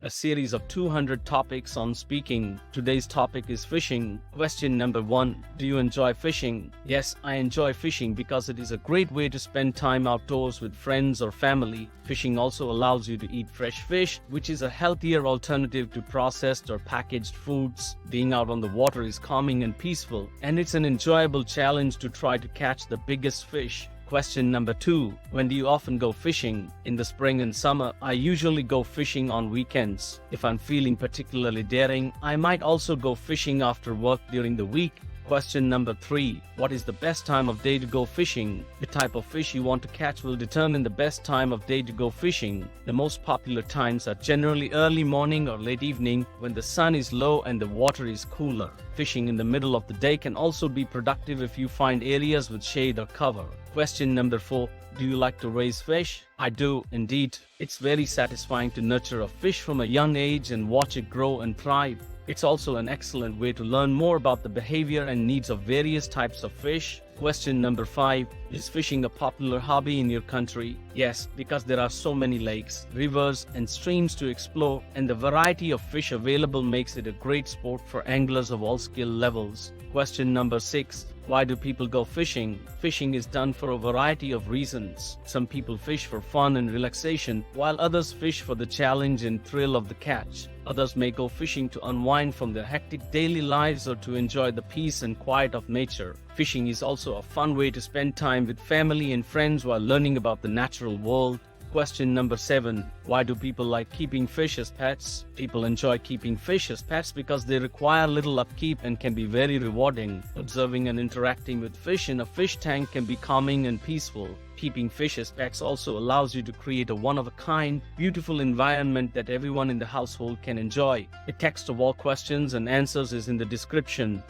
a series of 200 topics on speaking. Today's topic is fishing. Question number 1. Do you enjoy fishing? Yes, I enjoy fishing because it is a great way to spend time outdoors with friends or family. Fishing also allows you to eat fresh fish, which is a healthier alternative to processed or packaged foods. Being out on the water is calming and peaceful, and it's an enjoyable challenge to try to catch the biggest fish. Question number 2. When do you often go fishing? In the spring and summer, I usually go fishing on weekends. If I'm feeling particularly daring, I might also go fishing after work during the week. Question number 3. What is the best time of day to go fishing? The type of fish you want to catch will determine the best time of day to go fishing. The most popular times are generally early morning or late evening when the sun is low and the water is cooler. Fishing in the middle of the day can also be productive if you find areas with shade or cover. Question number 4. Do you like to raise fish? I do, indeed. It's very satisfying to nurture a fish from a young age and watch it grow and thrive. It's also an excellent way to learn more about the behavior and needs of various types of fish. Question number 5. Is fishing a popular hobby in your country? Yes, because there are so many lakes, rivers, and streams to explore, and the variety of fish available makes it a great sport for anglers of all skill levels. Question number 6. Why do people go fishing? Fishing is done for a variety of reasons. Some people fish for fun and relaxation, while others fish for the challenge and thrill of the catch. Others may go fishing to unwind from their hectic daily lives or to enjoy the peace and quiet of nature. Fishing is also a fun way to spend time with family and friends while learning about the natural world. Question number 7. Why do people like keeping fish as pets? People enjoy keeping fish as pets because they require little upkeep and can be very rewarding. Observing and interacting with fish in a fish tank can be calming and peaceful. Keeping fish as pets also allows you to create a one-of-a-kind, beautiful environment that everyone in the household can enjoy. A text of all questions and answers is in the description.